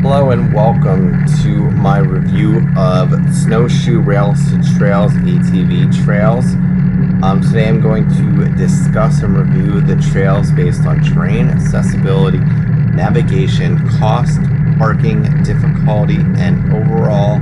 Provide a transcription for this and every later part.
Hello and welcome to my review of Snowshoe Rails to Trails ATV trails. Today I'm going to discuss and review the trails based on terrain, accessibility, navigation, cost, parking, difficulty, and overall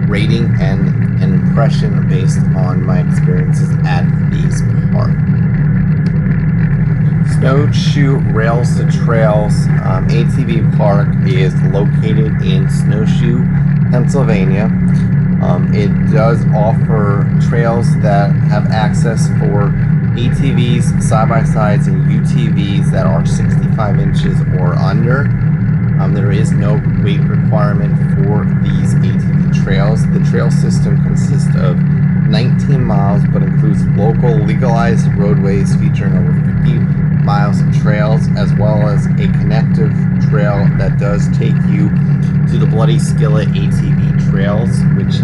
rating and an impression based on my experiences at these parks. Snowshoe Rails to Trails ATV Park is located in Snowshoe, Pennsylvania. It does offer trails that have access for ATVs, side-by-sides, and UTVs that are 65 inches or under. There is no weight requirement for these ATV trails. The trail system consists of 19 miles but includes local legalized roadways featuring over 50 miles of trails, as well as a connective trail that does take you to the Bloody Skillet ATV trails, which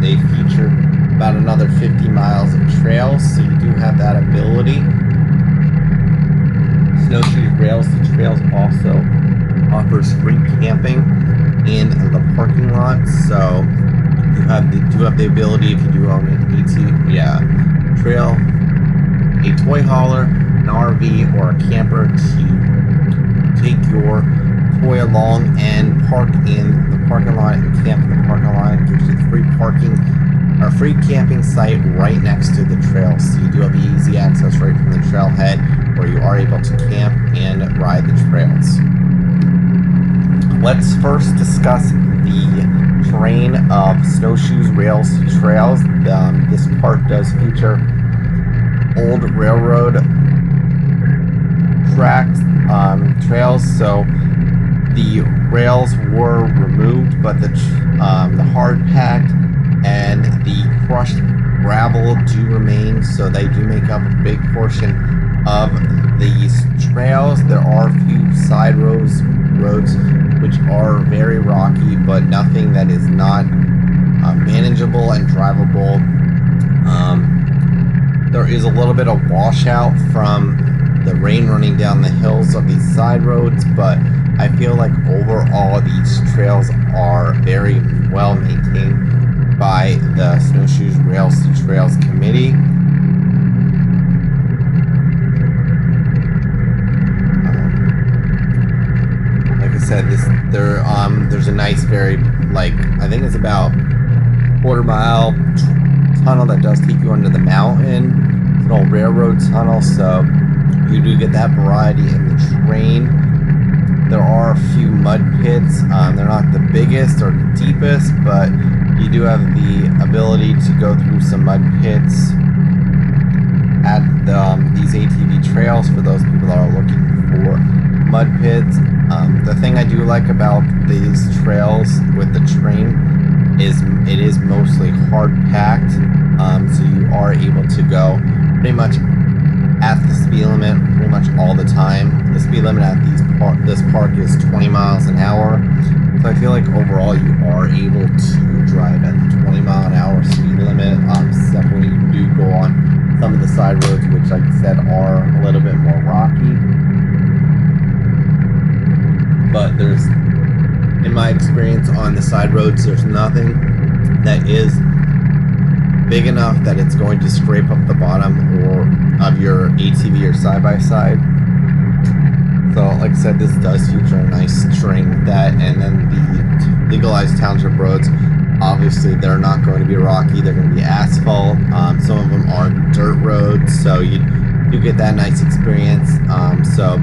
they feature about another 50 miles of trails, so you do have that ability. Snowshoe Rails to Trails also offers free camping in the parking lot, so you do have the ability, if you do own an trail, a toy hauler, an RV, or a camper, to take your toy along and park in the parking lot and camp in the parking lot. It gives you free camping site right next to the trail, so you do have easy access right from the trailhead where you are able to camp and ride the trails. Let's first discuss the terrain of Snowshoe Rails to Trails. This park does feature old railroad tracks, trails, so the rails were removed, but the hard packed and the crushed gravel do remain, so they do make up a big portion of these trails. There are a few side roads which are very rocky, but nothing that is not manageable and drivable. There is a little bit of washout from the rain running down the hills of these side roads, but I feel like overall these trails are very well maintained by the Snowshoe Rails to Trails Committee. Like I said, there's a nice, very, I think it's about quarter-mile tunnel that does take you under the mountain. It's an old railroad tunnel, so you do get that variety in the terrain. There are a few mud pits. They're not the biggest or the deepest, but you do have the ability to go through some mud pits at these ATV trails for those people that are looking for mud pits. The thing I do like about these trails with the terrain is it is mostly hard packed, so you are able to go pretty much at the speed limit pretty much all the time. The speed limit at this park is 20 miles an hour, so I feel like overall you are able to drive at the 20 mile an hour speed limit, except when you do go on some of the side roads, which, like I said, are a little bit more rocky. But in my experience on the side roads, there's nothing that is big enough that it's going to scrape up the bottom of your ATV or side-by-side. So, like I said, this does feature a nice terrain with that. And then the legalized township roads, obviously they're not going to be rocky, they're going to be asphalt. Some of them are dirt roads, so you do get that nice experience. So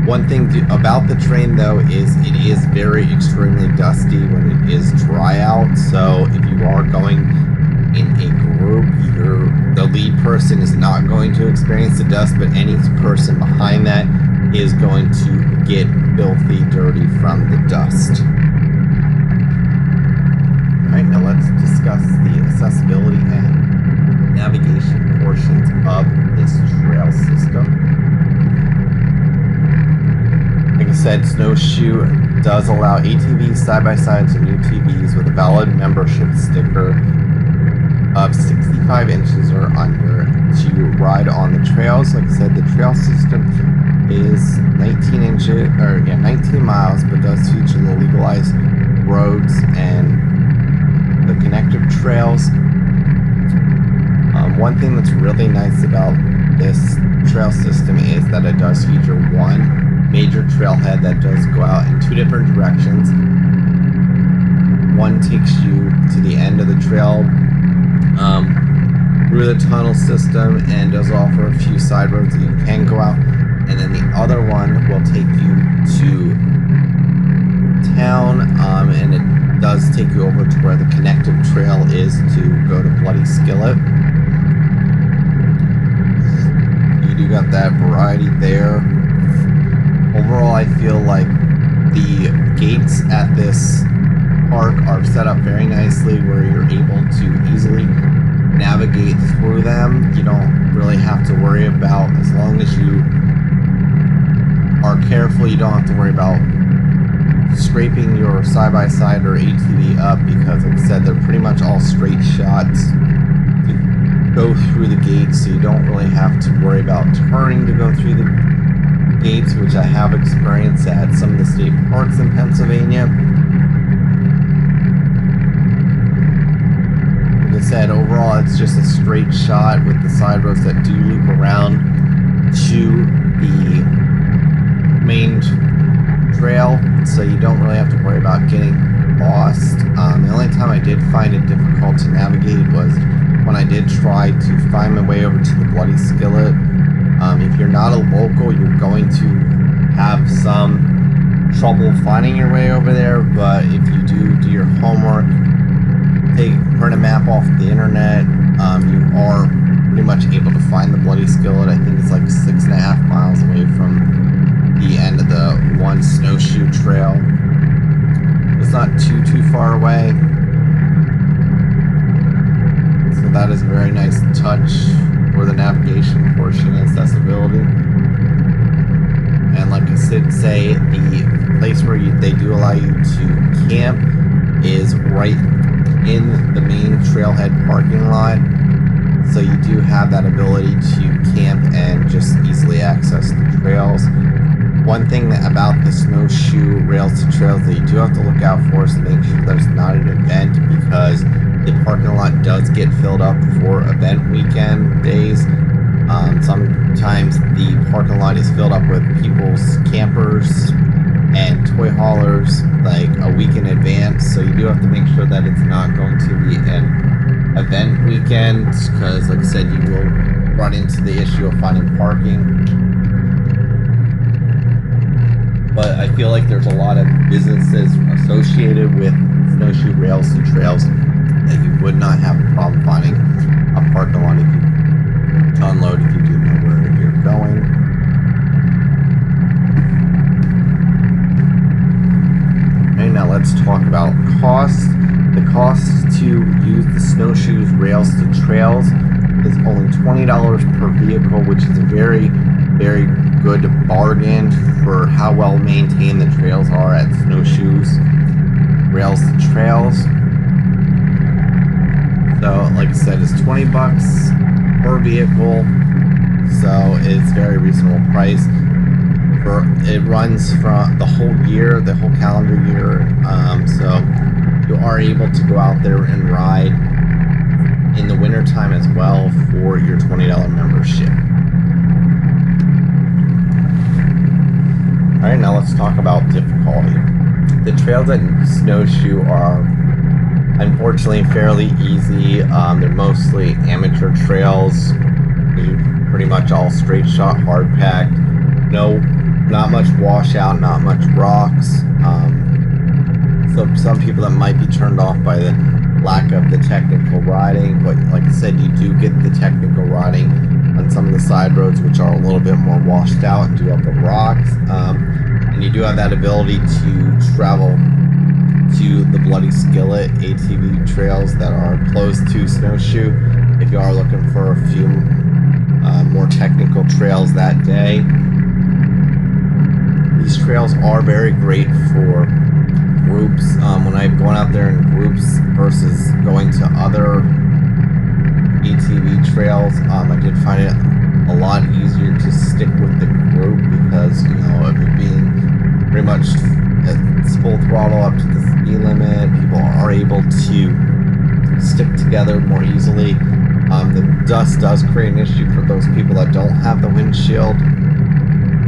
one thing about the terrain, though, is it is very extremely dusty when it is dry out. So if you are going in a group, the lead person is not going to experience the dust, but any person behind that is going to get filthy dirty from the dust. Alright, now let's discuss the accessibility and navigation portions of this trail system. Like I said, Snowshoe does allow ATVs, side-by-sides, and UTVs with a valid membership sticker of 65 inches or under to ride on the trails. Like I said, the trail system is 19 miles, but does feature the legalized roads and the connective trails. One thing that's really nice about this trail system is that it does feature one major trailhead that does go out in two different directions. One takes you to the end of the trail through the tunnel system and does offer a few side roads that you can go out, and then the other one will take you to town, and it does take you over to where the connective trail is to go to Bloody Skillet. You do got that variety there. Overall, I feel like the gates at this park are set up very nicely where you're able to easily navigate through them. You don't really have to worry about, as long as you are careful, you don't have to worry about scraping your side-by-side or ATV up, because like I said, they're pretty much all straight shots to go through the gates, so you don't really have to worry about turning to go through the gates, which I have experienced at some of the state parks in Pennsylvania. Like I said, overall it's just a straight shot with the side roads that do loop around to the main trail, so you don't really have to worry about getting lost. The only time I did find it difficult to navigate was when I did try to find my way over to the Bloody Skillet. If you're not a local, you're going to have some trouble finding your way over there, but if you do your homework, print a map off the internet, you are pretty much able to find the Bloody Skillet. I think it's like 6.5 miles away from the end of the one snowshoe trail. It's not too far away. So that is a very nice touch for the navigation portion and accessibility. And like I said, the place where they do allow you to camp is right in the main trailhead parking lot. So you do have that ability to camp and just easily access the trails. One thing about the snowshoe rails to trails that you do have to look out for is to make sure there's not an event, because the parking lot does get filled up for event weekend days. Sometimes the parking lot is filled up with people's campers and toy haulers like a week in advance, so you do have to make sure that it's not going to be an event weekend, because like I said, you will run into the issue of finding parking. But I feel like there's a lot of businesses associated with snowshoe rails and trails that you would not have a problem finding a parking lot if you unload, if you do know where you're going. Okay, now let's talk about cost. The cost to use the snowshoes rails to trails is only $20 per vehicle, which is a very good bargain for how well maintained the trails are at snowshoes rails to trails. So like I said, it's $20 per vehicle, so it's very reasonable price. It runs from the whole year, the whole calendar year, so you are able to go out there and ride in the wintertime as well for your $20 membership. Alright, now let's talk about difficulty. The trails at Snowshoe are unfortunately fairly easy. They're mostly amateur trails. They're pretty much all straight shot, hard packed. Not much washout, not much rocks. So some people that might be turned off by the lack of the technical riding, but like I said, you do get the technical riding on some of the side roads, which are a little bit more washed out and do have the rocks. And you do have that ability to travel to the Bloody Skillet ATV trails that are closed to Snowshoe if you are looking for a few more technical trails that day. These trails are very great for groups. When I'm going out there in groups versus going to other ATV trails, I did find it a lot easier to stick with the group because, you know, of it being pretty much it's full throttle up to the speed limit, people are able to stick together more easily. The dust does create an issue for those people that don't have the windshield,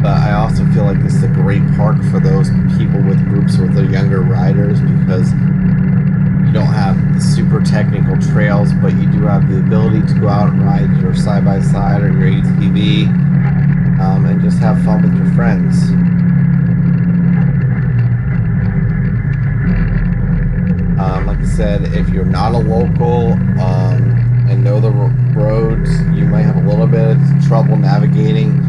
but I also feel like this is a great park for those people with groups with their younger riders because you don't have the super technical trails, but you do have the ability to go out and ride your side-by-side or your ATV and just have fun with your friends. Like I said, if you're not a local and know the roads, you might have a little bit of trouble navigating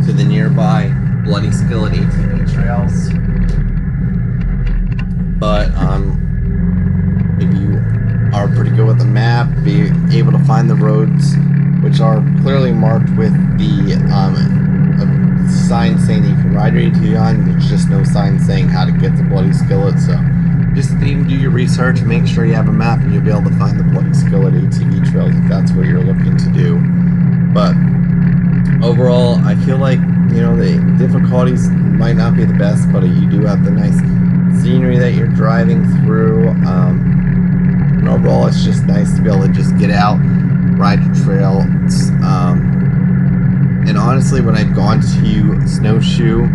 to the nearby Bloody Skillet ATV trails. But if you are pretty good with the map, be able to find the roads, which are clearly marked with the sign saying that you can ride your ATV on. There's just no sign saying how to get to Bloody Skillet, so just even do your research and make sure you have a map and you'll be able to find the Bloody Skillet ATV trails if that's what you're looking to do. But overall, I feel like, you know, the difficulties might not be the best, but you do have the nice scenery that you're driving through. And overall, it's just nice to be able to just get out, ride the trail. And honestly, when I've gone to Snowshoe,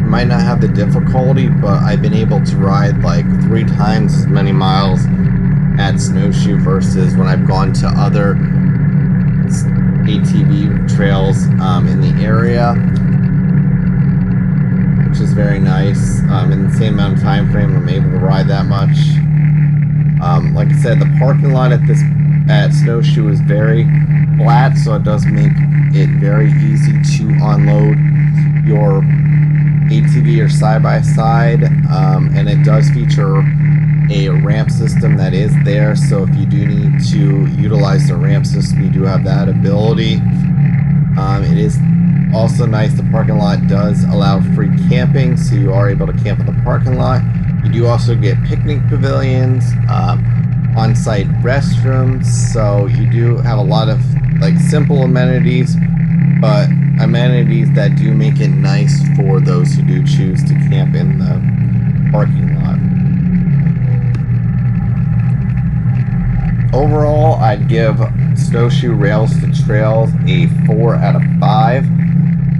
might not have the difficulty, but I've been able to ride like 3 times as many miles at Snowshoe versus when I've gone to other ATV trails in the area, which is very nice. In the same amount of time frame, I'm able to ride that much. Like I said, the parking lot at Snowshoe is very flat, so it does make it very easy to unload your ATV or side-by-side, and it does feature a ramp system that is there, so if you do need to utilize the ramp system, you do have that ability. It is also nice, the parking lot does allow free camping, so you are able to camp in the parking lot. You do also get picnic pavilions, on-site restrooms, so you do have a lot of like simple amenities, but amenities that do make it nice for those who do choose to camp in the parking lot. Overall, I'd give Snowshoe Rails to Trails a 4 out of 5.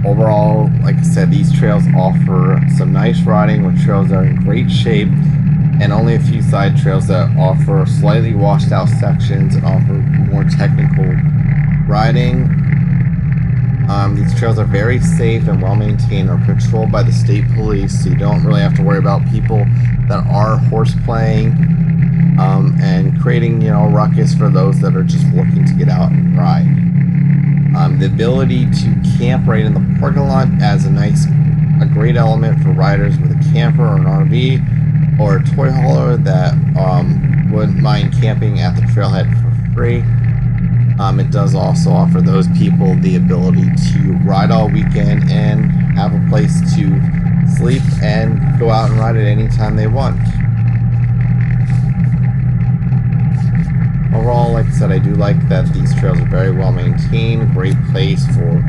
Overall, like I said, these trails offer some nice riding with trails that are in great shape, and only a few side trails that offer slightly washed out sections and offer more technical riding. These trails are very safe and well maintained, are patrolled by the state police, so you don't really have to worry about people that are horseplaying and creating, you know, ruckus for those that are just looking to get out and ride. The ability to camp right in the parking lot adds a great element for riders with a camper or an RV or a toy hauler that wouldn't mind camping at the trailhead for free. It does also offer those people the ability to ride all weekend and have a place to sleep and go out and ride at any time they want. Overall, like I said, I do like that these trails are very well maintained, great place for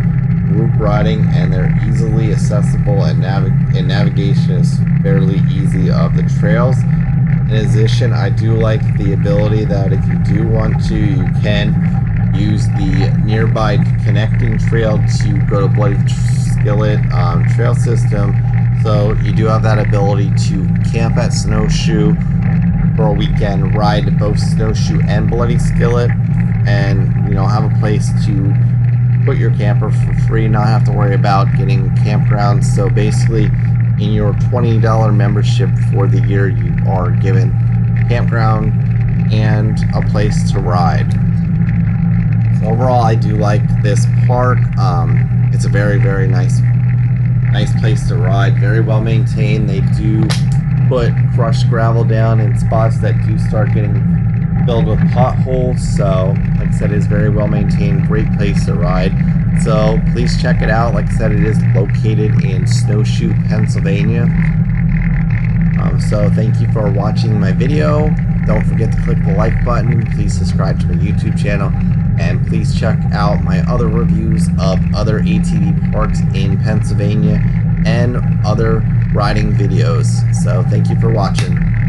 group riding, and they're easily accessible, and navigation is fairly easy of the trails. In addition, I do like the ability that if you do want to, you can use the nearby connecting trail to go to Bloody Skillet trail system. So you do have that ability to camp at Snowshoe for a weekend, ride both Snowshoe and Bloody Skillet, and, you know, have a place to put your camper for free, not have to worry about getting campgrounds. So basically, in your $20 membership for the year, you are given campground and a place to ride. So overall, I do like this park. It's a very, very nice place to ride. Very well maintained. They do put crushed gravel down in spots that do start getting filled with potholes. So, like I said, it is very well maintained. Great place to ride. So please check it out. Like I said, it is located in Snowshoe, Pennsylvania. So thank you for watching my video. Don't forget to click the like button. Please subscribe to my YouTube channel. And please check out my other reviews of other ATV parks in Pennsylvania and other riding videos. So thank you for watching.